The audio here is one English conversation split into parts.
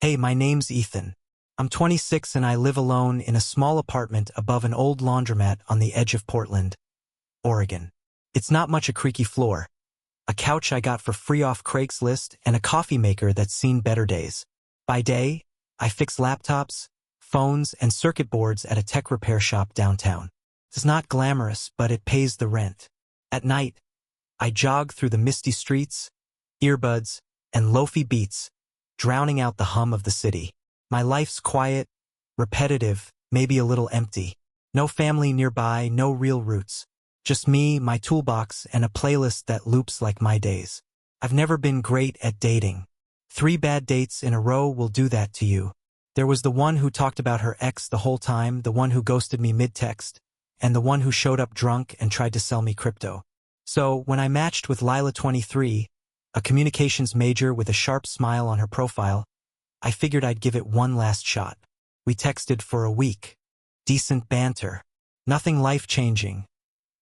Hey, my name's Ethan. I'm 26 and I live alone in a small apartment above an old laundromat on the edge of Portland, Oregon. It's not much a creaky floor, a couch I got for free off Craigslist, and a coffee maker that's seen better days. By day, I fix laptops, phones, and circuit boards at a tech repair shop downtown. It's not glamorous, but it pays the rent. At night, I jog through the misty streets, earbuds, and lofi beats, drowning out the hum of the city. My life's quiet, repetitive, maybe a little empty. No family nearby, no real roots. Just me, my toolbox, and a playlist that loops like my days. I've never been great at dating. 3 bad dates in a row will do that to you. There was the one who talked about her ex the whole time, the one who ghosted me mid-text, and the one who showed up drunk and tried to sell me crypto. So, when I matched with Lila 23, a communications major with a sharp smile on her profile, I figured I'd give it one last shot. We texted for a week. Decent banter. Nothing life-changing,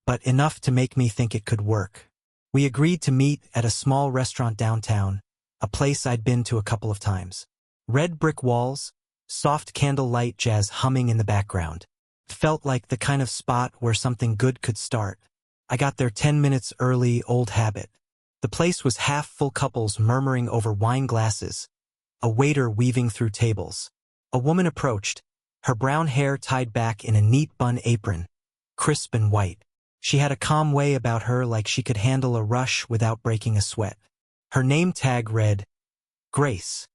but enough to make me think it could work. We agreed to meet at a small restaurant downtown, a place I'd been to a couple of times. Red brick walls, soft candlelight jazz humming in the background. It felt like the kind of spot where something good could start. I got there 10 minutes early, old habit. The place was half full, couples murmuring over wine glasses, a waiter weaving through tables. A woman approached, her brown hair tied back in a neat bun apron, crisp and white. She had a calm way about her, like she could handle a rush without breaking a sweat. Her name tag read, Grace.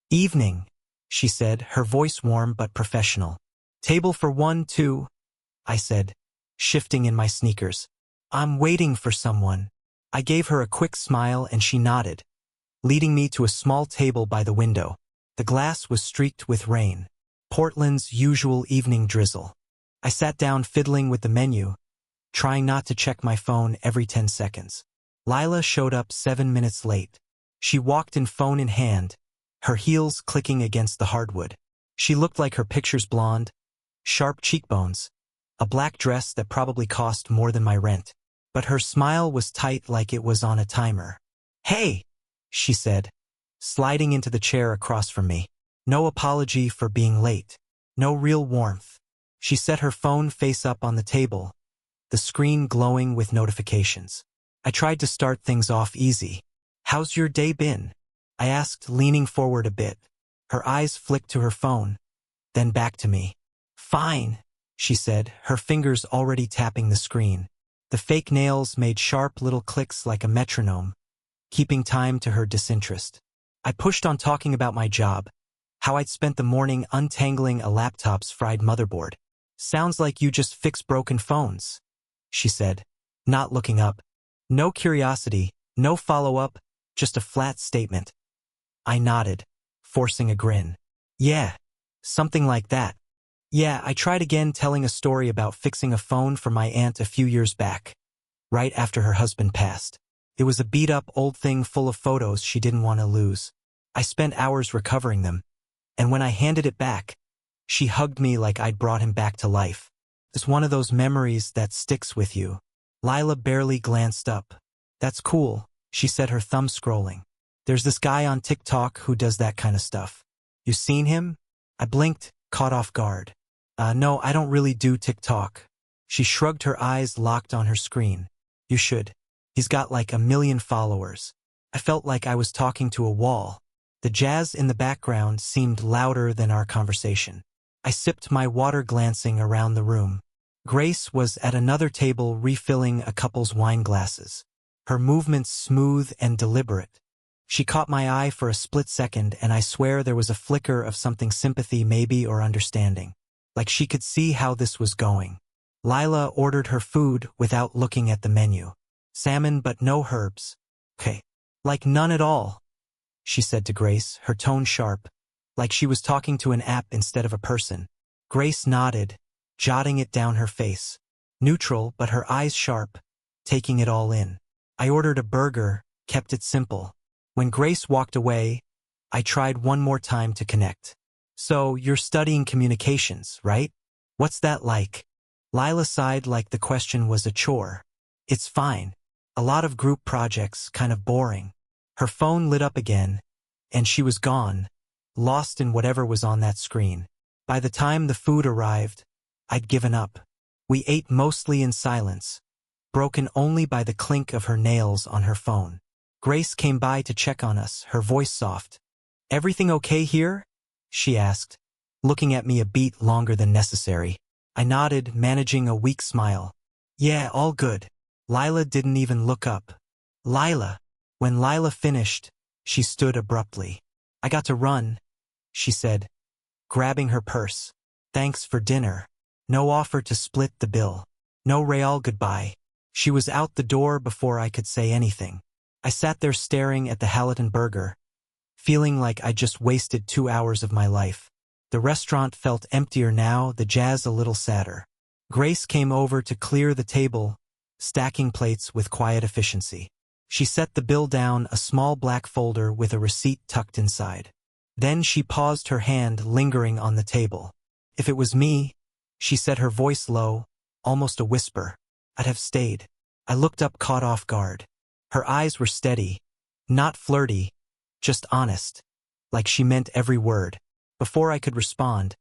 Evening, she said, her voice warm but professional. Table for 1, 2, I said, shifting in my sneakers. I'm waiting for someone. I gave her a quick smile and she nodded, leading me to a small table by the window. The glass was streaked with rain, Portland's usual evening drizzle. I sat down fiddling with the menu, trying not to check my phone every 10 seconds. Lila showed up 7 minutes late. She walked in, phone in hand, her heels clicking against the hardwood. She looked like her picture's blonde, sharp cheekbones, a black dress that probably cost more than my rent. But her smile was tight, like it was on a timer. Hey, she said, sliding into the chair across from me. No apology for being late. No real warmth. She set her phone face up on the table, the screen glowing with notifications. I tried to start things off easy. How's your day been? I asked, leaning forward a bit. Her eyes flicked to her phone, then back to me. Fine, she said, her fingers already tapping the screen. The fake nails made sharp little clicks like a metronome, keeping time to her disinterest. I pushed on, talking about my job, how I'd spent the morning untangling a laptop's fried motherboard. Sounds like you just fix broken phones, she said, not looking up. No curiosity, no follow-up, just a flat statement. I nodded, forcing a grin. Yeah, something like that. Yeah, I tried again, telling a story about fixing a phone for my aunt a few years back, right after her husband passed. It was a beat-up old thing full of photos she didn't want to lose. I spent hours recovering them, and when I handed it back, she hugged me like I'd brought him back to life. It's one of those memories that sticks with you. Lila barely glanced up. That's cool, she said, her thumb scrolling. There's this guy on TikTok who does that kind of stuff. You seen him? I blinked, caught off guard. No, I don't really do TikTok. She shrugged, her eyes locked on her screen. You should. He's got like 1 million followers. I felt like I was talking to a wall. The jazz in the background seemed louder than our conversation. I sipped my water, glancing around the room. Grace was at another table refilling a couple's wine glasses, her movements smooth and deliberate. She caught my eye for a split second, and I swear there was a flicker of something, sympathy maybe, or understanding. Like she could see how this was going. Lila ordered her food without looking at the menu. Salmon but no herbs. Okay. Like none at all, she said to Grace, her tone sharp, like she was talking to an app instead of a person. Grace nodded, jotting it down, her face neutral but her eyes sharp, taking it all in. I ordered a burger, kept it simple. When Grace walked away, I tried one more time to connect. So, you're studying communications, right? What's that like? Lila sighed, like the question was a chore. It's fine. A lot of group projects, kind of boring. Her phone lit up again, and she was gone, lost in whatever was on that screen. By the time the food arrived, I'd given up. We ate mostly in silence, broken only by the clink of her nails on her phone. Grace came by to check on us, her voice soft. "Everything okay here?" she asked, looking at me a beat longer than necessary. I nodded, managing a weak smile. "Yeah, all good." Lila didn't even look up. "Lila." When Lila finished, she stood abruptly. "I got to run," she said, grabbing her purse. "Thanks for dinner." No offer to split the bill. No real goodbye. She was out the door before I could say anything. I sat there staring at the Halliton burger, feeling like I'd just wasted 2 hours of my life. The restaurant felt emptier now, the jazz a little sadder. Grace came over to clear the table, stacking plates with quiet efficiency. She set the bill down, a small black folder with a receipt tucked inside. Then she paused, her hand lingering on the table. "If it was me," she said, her voice low, almost a whisper, "I'd have stayed." I looked up, caught off guard. Her eyes were steady, not flirty, just honest, like she meant every word. Before I could respond,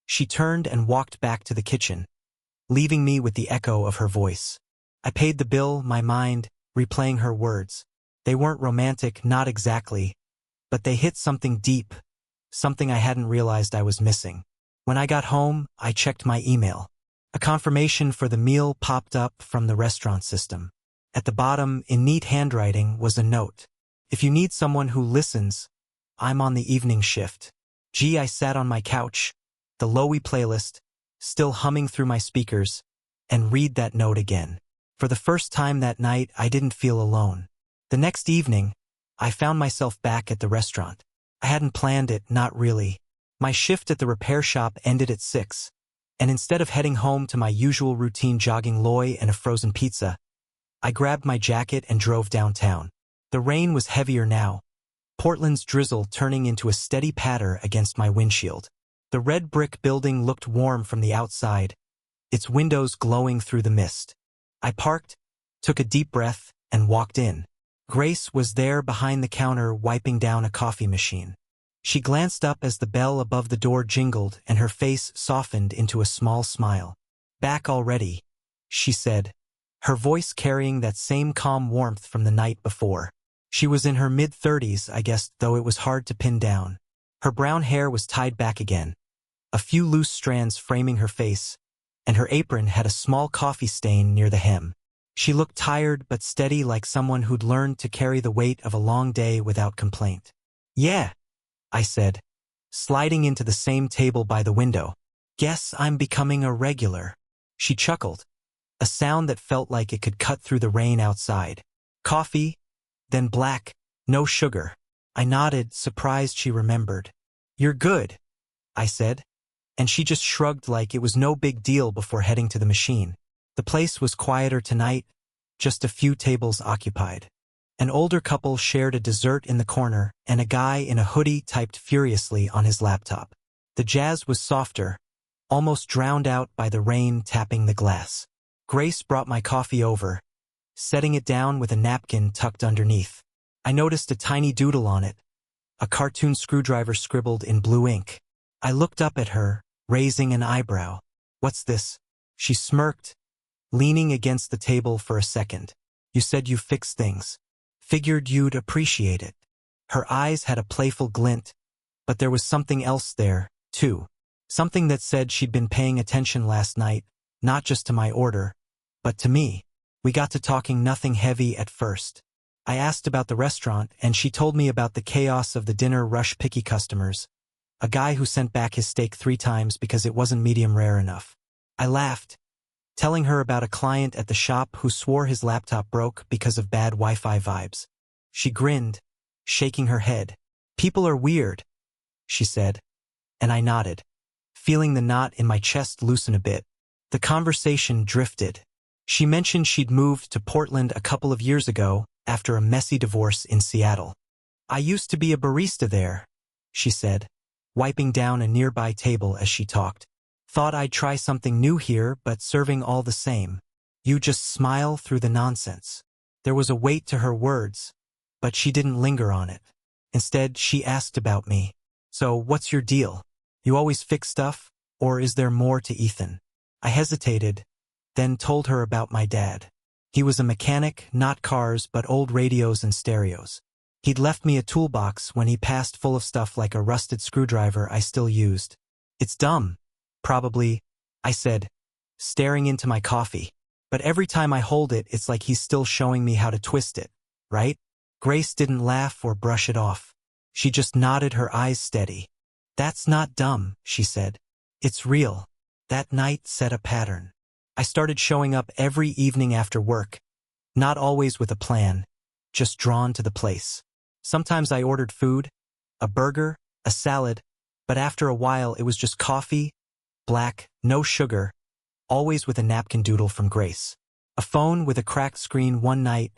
she turned and walked back to the kitchen, leaving me with the echo of her voice. I paid the bill, my mind replaying her words. They weren't romantic, not exactly, but they hit something deep, something I hadn't realized I was missing. When I got home, I checked my email. A confirmation for the meal popped up from the restaurant system. At the bottom, in neat handwriting, was a note. "If you need someone who listens, I'm on the evening shift." I sat on my couch, the Lowy playlist, still humming through my speakers, and read that note again. For the first time that night, I didn't feel alone. The next evening, I found myself back at the restaurant. I hadn't planned it, not really. My shift at the repair shop ended at 6, and instead of heading home to my usual routine, jogging loy and a frozen pizza, I grabbed my jacket and drove downtown. The rain was heavier now, Portland's drizzle turning into a steady patter against my windshield. The red brick building looked warm from the outside, its windows glowing through the mist. I parked, took a deep breath, and walked in. Grace was there behind the counter, wiping down a coffee machine. She glanced up as the bell above the door jingled, and her face softened into a small smile. "Back already," she said, her voice carrying that same calm warmth from the night before. She was in her mid-30s, I guessed, though it was hard to pin down. Her brown hair was tied back again, a few loose strands framing her face, and her apron had a small coffee stain near the hem. She looked tired but steady, like someone who'd learned to carry the weight of a long day without complaint. "Yeah," I said, sliding into the same table by the window. "Guess I'm becoming a regular." She chuckled, a sound that felt like it could cut through the rain outside. "Coffee, then black, no sugar." I nodded, surprised she remembered. "You're good," I said, and she just shrugged like it was no big deal before heading to the machine. The place was quieter tonight, just a few tables occupied. An older couple shared a dessert in the corner, and a guy in a hoodie typed furiously on his laptop. The jazz was softer, almost drowned out by the rain tapping the glass. Grace brought my coffee over, setting it down with a napkin tucked underneath. I noticed a tiny doodle on it, a cartoon screwdriver scribbled in blue ink. I looked up at her, raising an eyebrow. "What's this?" She smirked, leaning against the table for a second. "You said you fix things. Figured you'd appreciate it." Her eyes had a playful glint, but there was something else there, too. Something that said she'd been paying attention last night, not just to my order, but to me. We got to talking, nothing heavy at first. I asked about the restaurant, and she told me about the chaos of the dinner rush, picky customers, a guy who sent back his steak 3 times because it wasn't medium rare enough. I laughed, telling her about a client at the shop who swore his laptop broke because of bad Wi-Fi vibes. She grinned, shaking her head. "People are weird," she said, and I nodded, feeling the knot in my chest loosen a bit. The conversation drifted. She mentioned she'd moved to Portland a couple of years ago after a messy divorce in Seattle. "I used to be a barista there," she said, wiping down a nearby table as she talked. "Thought I'd try something new here, but serving all the same. You just smile through the nonsense." There was a weight to her words, but she didn't linger on it. Instead, she asked about me. So, what's your deal? You always fix stuff? Or is there more to Ethan? I hesitated, then told her about my dad. He was a mechanic, not cars, but old radios and stereos. He'd left me a toolbox when he passed full of stuff like a rusted screwdriver I still used. It's dumb. Probably, I said, staring into my coffee. But every time I hold it, it's like he's still showing me how to twist it, right? Grace didn't laugh or brush it off. She just nodded, her eyes steady. That's not dumb, she said. It's real. That night set a pattern. I started showing up every evening after work, not always with a plan, just drawn to the place. Sometimes I ordered food, a burger, a salad, but after a while it was just coffee, black, no sugar, always with a napkin doodle from Grace. A phone with a cracked screen one night,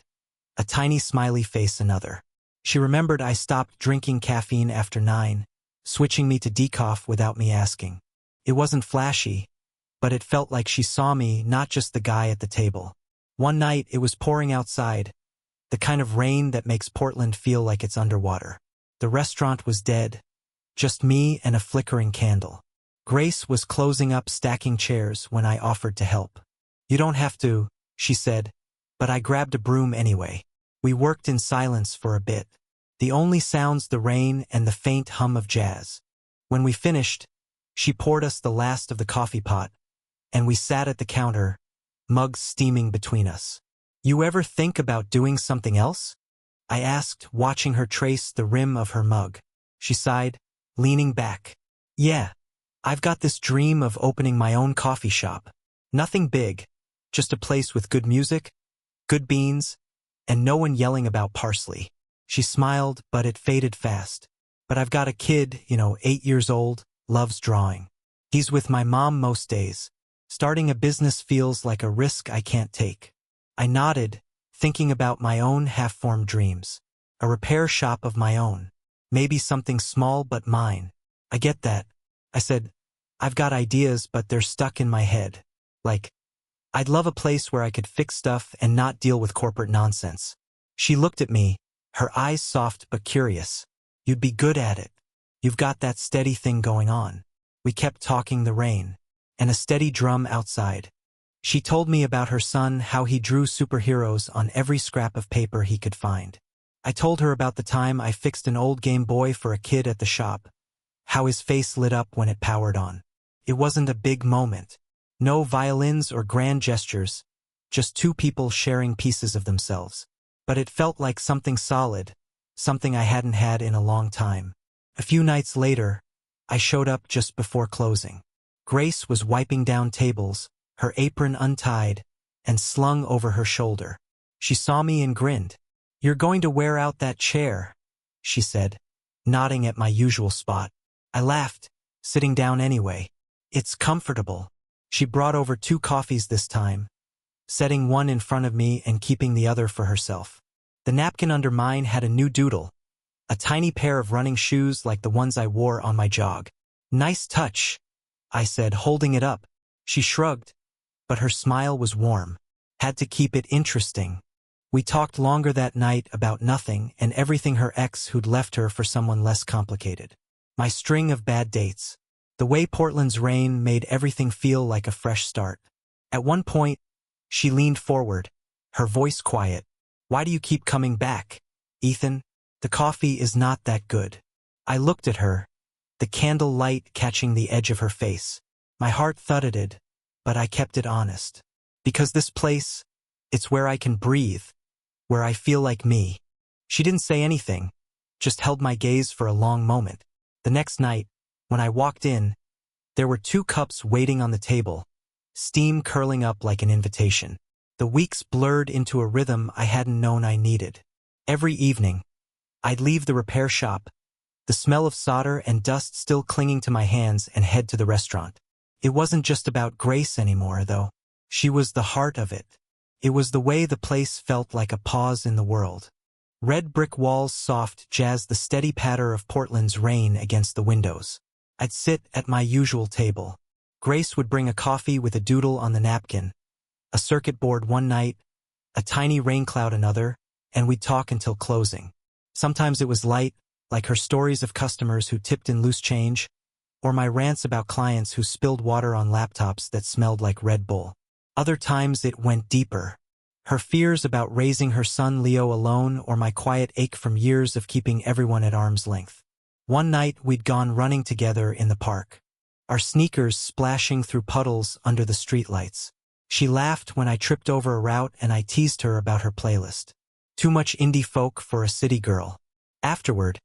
a tiny smiley face another. She remembered I stopped drinking caffeine after 9, switching me to decaf without me asking. It wasn't flashy, but it felt like she saw me, not just the guy at the table. One night it was pouring outside, the kind of rain that makes Portland feel like it's underwater. The restaurant was dead, just me and a flickering candle. Grace was closing up, stacking chairs when I offered to help. You don't have to, she said, but I grabbed a broom anyway. We worked in silence for a bit, the only sounds the rain and the faint hum of jazz. When we finished, she poured us the last of the coffee pot, and we sat at the counter, mugs steaming between us. You ever think about doing something else? I asked, watching her trace the rim of her mug. She sighed, leaning back. Yeah, I've got this dream of opening my own coffee shop. Nothing big, just a place with good music, good beans, and no one yelling about parsley. She smiled, but it faded fast. But I've got a kid, 8 years old, loves drawing. He's with my mom most days. Starting a business feels like a risk I can't take. I nodded, thinking about my own half-formed dreams. A repair shop of my own. Maybe something small but mine. I get that. I said, I've got ideas, but they're stuck in my head. Like, I'd love a place where I could fix stuff and not deal with corporate nonsense. She looked at me, her eyes soft but curious. You'd be good at it. You've got that steady thing going on. We kept talking the rain, and a steady drum outside. She told me about her son, how he drew superheroes on every scrap of paper he could find. I told her about the time I fixed an old Game Boy for a kid at the shop, how his face lit up when it powered on. It wasn't a big moment. No violins or grand gestures, just two people sharing pieces of themselves. But it felt like something solid, something I hadn't had in a long time. A few nights later, I showed up just before closing. Grace was wiping down tables, her apron untied and slung over her shoulder. She saw me and grinned. You're going to wear out that chair, she said, nodding at my usual spot. I laughed, sitting down anyway. It's comfortable. She brought over 2 coffees this time, setting one in front of me and keeping the other for herself. The napkin under mine had a new doodle, a tiny pair of running shoes like the ones I wore on my jog. Nice touch, I said, holding it up. She shrugged, but her smile was warm. Had to keep it interesting. We talked longer that night about nothing and everything, her ex who'd left her for someone less complicated. My string of bad dates. The way Portland's rain made everything feel like a fresh start. At one point, she leaned forward, her voice quiet. Why do you keep coming back, Ethan? The coffee is not that good. I looked at her, the candle light catching the edge of her face. My heart thudded, but I kept it honest. Because this place, it's where I can breathe, where I feel like me. She didn't say anything, just held my gaze for a long moment. The next night, when I walked in, there were 2 cups waiting on the table, steam curling up like an invitation. The weeks blurred into a rhythm I hadn't known I needed. Every evening, I'd leave the repair shop, the smell of solder and dust still clinging to my hands, and head to the restaurant. It wasn't just about Grace anymore, though. She was the heart of it. It was the way the place felt like a pause in the world. Red brick walls, soft jazz, the steady patter of Portland's rain against the windows. I'd sit at my usual table. Grace would bring a coffee with a doodle on the napkin, a circuit board one night, a tiny rain cloud another, and we'd talk until closing. Sometimes it was light, like her stories of customers who tipped in loose change, or my rants about clients who spilled water on laptops that smelled like Red Bull. Other times it went deeper. Her fears about raising her son Leo alone, or my quiet ache from years of keeping everyone at arm's length. One night we'd gone running together in the park, our sneakers splashing through puddles under the streetlights. She laughed when I tripped over a route and I teased her about her playlist. Too much indie folk for a city girl. Afterward,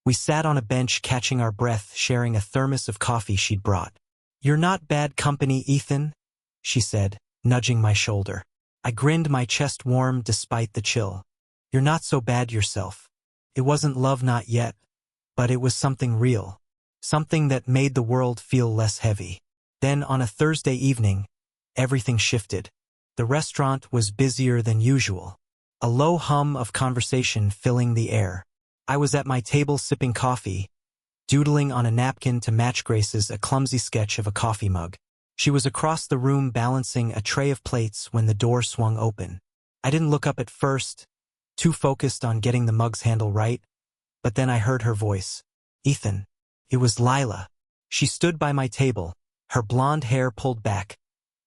we sat on a bench catching our breath, sharing a thermos of coffee she'd brought. "You're not bad company, Ethan," she said, nudging my shoulder. I grinned, my chest warm despite the chill. "You're not so bad yourself." It wasn't love, not yet, but it was something real. Something that made the world feel less heavy. Then on a Thursday evening, everything shifted. The restaurant was busier than usual. A low hum of conversation filling the air. I was at my table sipping coffee, doodling on a napkin to match Grace's a clumsy sketch of a coffee mug. She was across the room balancing a tray of plates when the door swung open. I didn't look up at first, too focused on getting the mug's handle right, but then I heard her voice. "Ethan." It was Lila. She stood by my table, her blonde hair pulled back,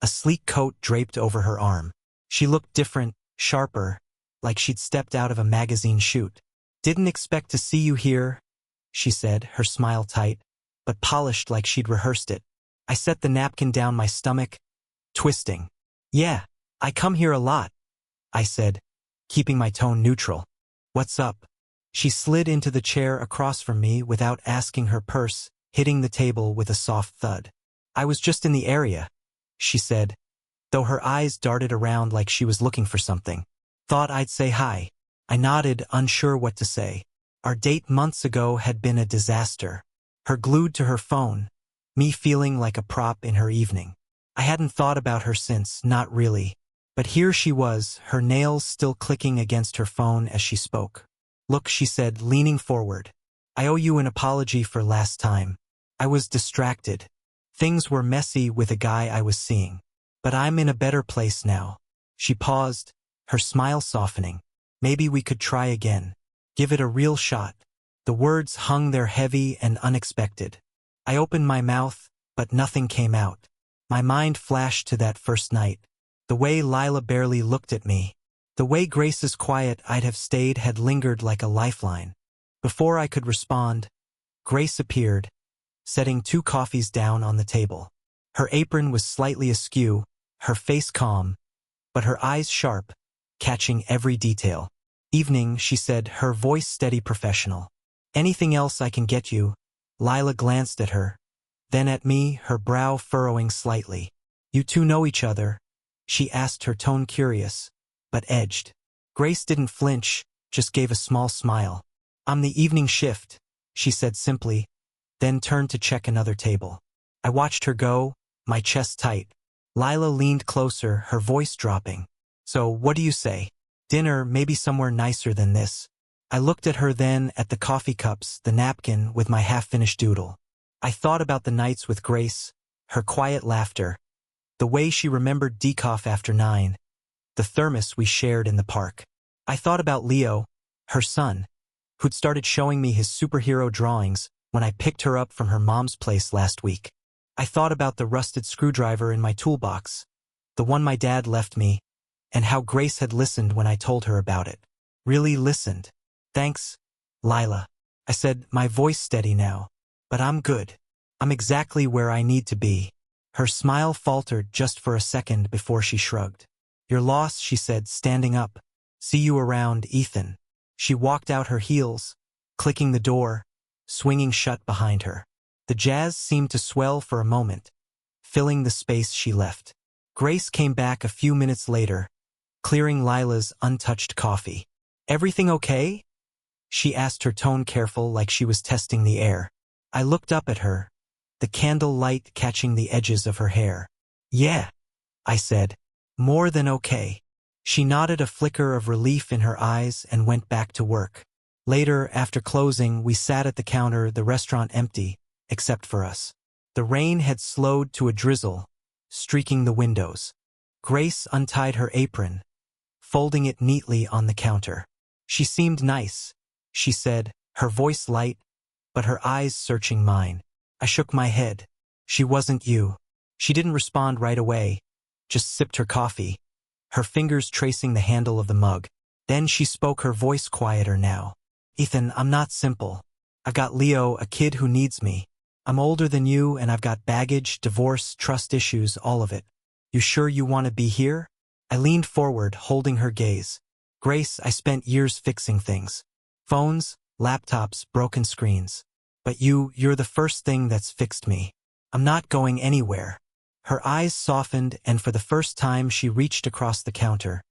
a sleek coat draped over her arm. She looked different, sharper, like she'd stepped out of a magazine shoot. "Didn't expect to see you here," she said, her smile tight, but polished like she'd rehearsed it. I set the napkin down my stomach, twisting. "Yeah, I come here a lot," I said, keeping my tone neutral. "What's up?" She slid into the chair across from me without asking, her purse hitting the table with a soft thud. "I was just in the area," she said, though her eyes darted around like she was looking for something. "Thought I'd say hi." I nodded, unsure what to say. Our date months ago had been a disaster. Her glued to her phone, me feeling like a prop in her evening. I hadn't thought about her since, not really. But here she was, her nails still clicking against her phone as she spoke. "Look," she said, leaning forward. "I owe you an apology for last time. I was distracted. Things were messy with a guy I was seeing. But I'm in a better place now." She paused, her smile softening. "Maybe we could try again. Give it a real shot." The words hung there heavy and unexpected. I opened my mouth, but nothing came out. My mind flashed to that first night. The way Lila barely looked at me. The way Grace's quiet "I'd have stayed" had lingered like a lifeline. Before I could respond, Grace appeared, setting 2 coffees down on the table. Her apron was slightly askew, her face calm, but her eyes sharp, catching every detail. "Evening," she said, her voice steady, professional. "Anything else I can get you?" Lila glanced at her, then at me, her brow furrowing slightly. "You two know each other?" she asked, her tone curious, but edged. Grace didn't flinch, just gave a small smile. "I'm the evening shift," she said simply, then turned to check another table. I watched her go, my chest tight. Lila leaned closer, her voice dropping. "So, what do you say? Dinner, maybe somewhere nicer than this?" I looked at her, then at the coffee cups, the napkin with my half-finished doodle. I thought about the nights with Grace, her quiet laughter, the way she remembered decaf after 9, the thermos we shared in the park. I thought about Leo, her son, who'd started showing me his superhero drawings when I picked her up from her mom's place last week. I thought about the rusted screwdriver in my toolbox, the one my dad left me, and how Grace had listened when I told her about it. Really listened. "Thanks, Lila," I said, my voice steady now. "But I'm good. I'm exactly where I need to be." Her smile faltered just for a second before she shrugged. "You're lost," she said, standing up. "See you around, Ethan." She walked out, her heels clicking, the door swinging shut behind her. The jazz seemed to swell for a moment, filling the space she left. Grace came back a few minutes later, clearing Lila's untouched coffee. "Everything okay?" she asked, her tone careful, like she was testing the air. I looked up at her, the candle light catching the edges of her hair. "Yeah," I said. "More than okay." She nodded, a flicker of relief in her eyes, and went back to work. Later, after closing, we sat at the counter, the restaurant empty, except for us. The rain had slowed to a drizzle, streaking the windows. Grace untied her apron, folding it neatly on the counter. She seemed nice, she said, her voice light, but her eyes searching mine. I shook my head. She wasn't you. She didn't respond right away, just sipped her coffee, her fingers tracing the handle of the mug. Then she spoke, her voice quieter now. Ethan, I'm not simple. I've got Leo, a kid who needs me. I'm older than you, and I've got baggage, divorce, trust issues, all of it. You sure you want to be here? I leaned forward, holding her gaze. Grace, I spent years fixing things. Phones, laptops, broken screens. But you're the first thing that's fixed me. I'm not going anywhere. Her eyes softened, and for the first time she reached across the counter,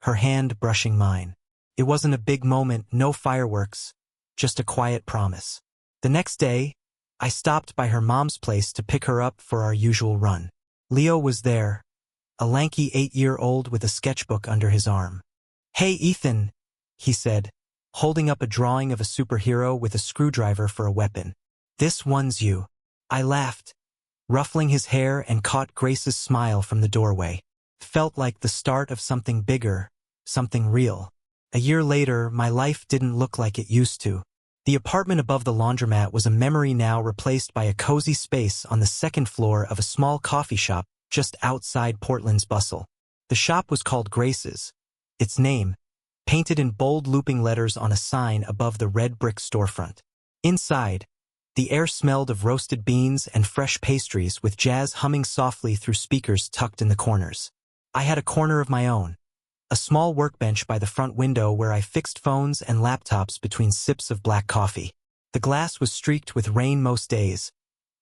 her hand brushing mine. It wasn't a big moment, no fireworks, just a quiet promise. The next day, I stopped by her mom's place to pick her up for our usual run. Leo was there, a lanky 8-year-old with a sketchbook under his arm. Hey, Ethan, he said, holding up a drawing of a superhero with a screwdriver for a weapon. This one's you. I laughed, ruffling his hair, and caught Grace's smile from the doorway. Felt like the start of something bigger, something real. A year later, my life didn't look like it used to. The apartment above the laundromat was a memory now, replaced by a cozy space on the second floor of a small coffee shop just outside Portland's bustle. The shop was called Grace's. Its name, painted in bold looping letters on a sign above the red brick storefront. Inside, the air smelled of roasted beans and fresh pastries, with jazz humming softly through speakers tucked in the corners. I had a corner of my own, a small workbench by the front window where I fixed phones and laptops between sips of black coffee. The glass was streaked with rain most days,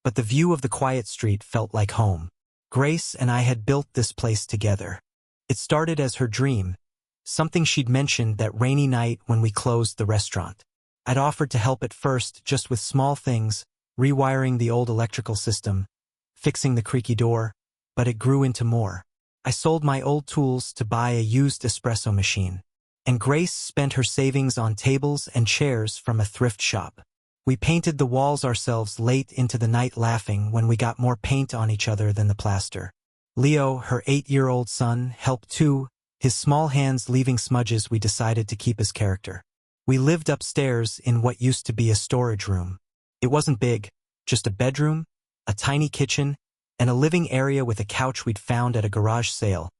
but the view of the quiet street felt like home. Grace and I had built this place together. It started as her dream, something she'd mentioned that rainy night when we closed the restaurant. I'd offered to help at first, just with small things, rewiring the old electrical system, fixing the creaky door, but it grew into more. I sold my old tools to buy a used espresso machine, and Grace spent her savings on tables and chairs from a thrift shop. We painted the walls ourselves late into the night, laughing when we got more paint on each other than the plaster. Leo, her 8-year-old son, helped too, his small hands leaving smudges we decided to keep as character. We lived upstairs in what used to be a storage room. It wasn't big, just a bedroom, a tiny kitchen, and a living area with a couch we'd found at a garage sale.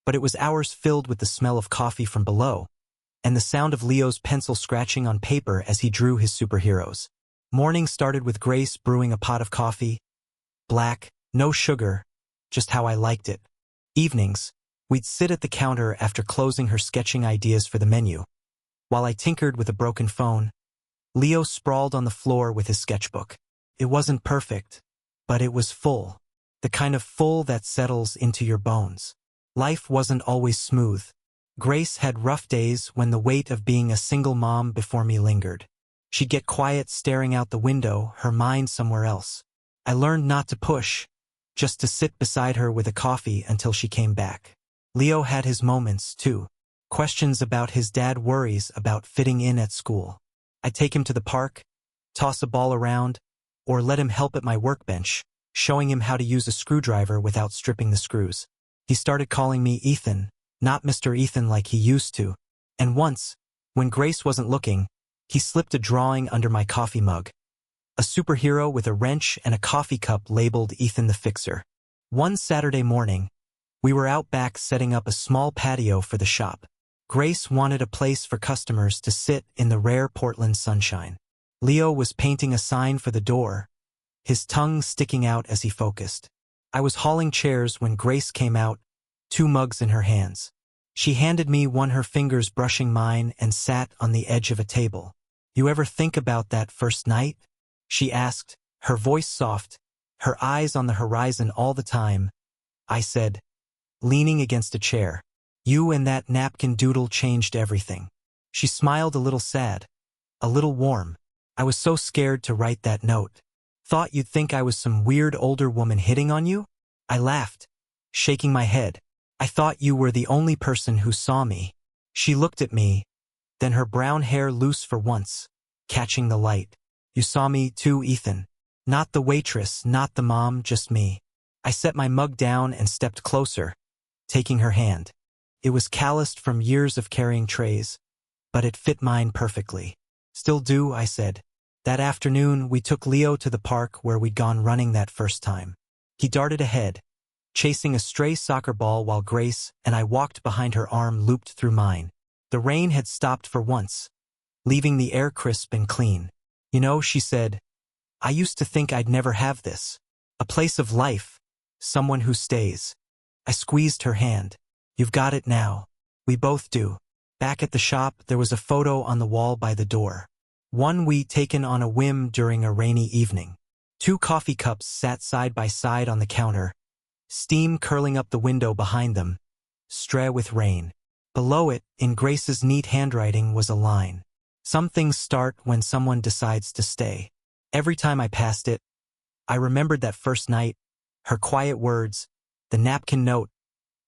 But it was ours, filled with the smell of coffee from below, and the sound of Leo's pencil scratching on paper as he drew his superheroes. Morning started with Grace brewing a pot of coffee. Black, no sugar, just how I liked it. Evenings, we'd sit at the counter after closing her, sketching ideas for the menu. While I tinkered with a broken phone, Leo sprawled on the floor with his sketchbook. It wasn't perfect, but it was full. The kind of full that settles into your bones. Life wasn't always smooth. Grace had rough days when the weight of being a single mom before me lingered. She'd get quiet, staring out the window, her mind somewhere else. I learned not to push, just to sit beside her with a coffee until she came back. Leo had his moments, too. Questions about his dad, worries about fitting in at school. I'd take him to the park, toss a ball around, or let him help at my workbench, showing him how to use a screwdriver without stripping the screws. He started calling me Ethan, not Mr. Ethan like he used to. And once, when Grace wasn't looking, he slipped a drawing under my coffee mug. A superhero with a wrench and a coffee cup labeled Ethan the Fixer. One Saturday morning, we were out back setting up a small patio for the shop. Grace wanted a place for customers to sit in the rare Portland sunshine. Leo was painting a sign for the door, his tongue sticking out as he focused. I was hauling chairs when Grace came out, 2 mugs in her hands. She handed me one, her fingers brushing mine, and sat on the edge of a table. You ever think about that first night? She asked, her voice soft, her eyes on the horizon all the time. I said, leaning against a chair, you and that napkin doodle changed everything. She smiled, a little sad, a little warm. I was so scared to write that note. Thought you'd think I was some weird older woman hitting on you? I laughed, shaking my head. I thought you were the only person who saw me. She looked at me, then her brown hair loose for once, catching the light. You saw me too, Ethan. Not the waitress, not the mom, just me. I set my mug down and stepped closer, taking her hand. It was calloused from years of carrying trays, but it fit mine perfectly. Still do, I said. That afternoon, we took Leo to the park where we'd gone running that first time. He darted ahead, chasing a stray soccer ball while Grace and I walked behind her arm looped through mine. The rain had stopped for once, leaving the air crisp and clean. You know, she said, I used to think I'd never have this. A place of life, someone who stays. I squeezed her hand. You've got it now. We both do. Back at the shop, there was a photo on the wall by the door. One we taken on a whim during a rainy evening. 2 coffee cups sat side by side on the counter, steam curling up the window behind them, stray with rain. Below it, in Grace's neat handwriting, was a line. Some things start when someone decides to stay. Every time I passed it, I remembered that first night, her quiet words, the napkin note,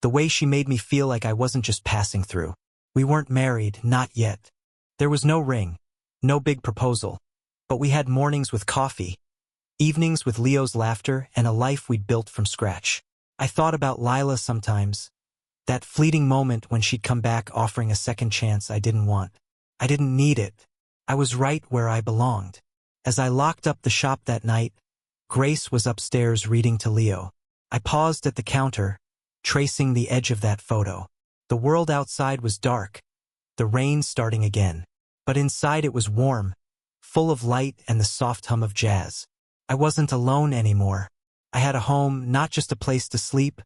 the way she made me feel like I wasn't just passing through. We weren't married, not yet. There was no ring, no big proposal, but we had mornings with coffee, evenings with Leo's laughter, and a life we'd built from scratch. I thought about Lila sometimes, that fleeting moment when she'd come back offering a second chance I didn't want. I didn't need it. I was right where I belonged. As I locked up the shop that night, Grace was upstairs reading to Leo. I paused at the counter, tracing the edge of that photo. The world outside was dark, the rain starting again. But inside it was warm, full of light and the soft hum of jazz. I wasn't alone anymore. I had a home, not just a place to sleep,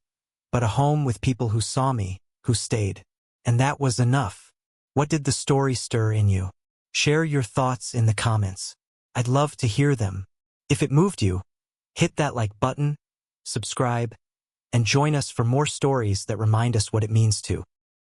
but a home with people who saw me, who stayed. And that was enough. What did the story stir in you? Share your thoughts in the comments. I'd love to hear them. If it moved you, hit that like button, subscribe, and join us for more stories that remind us what it means to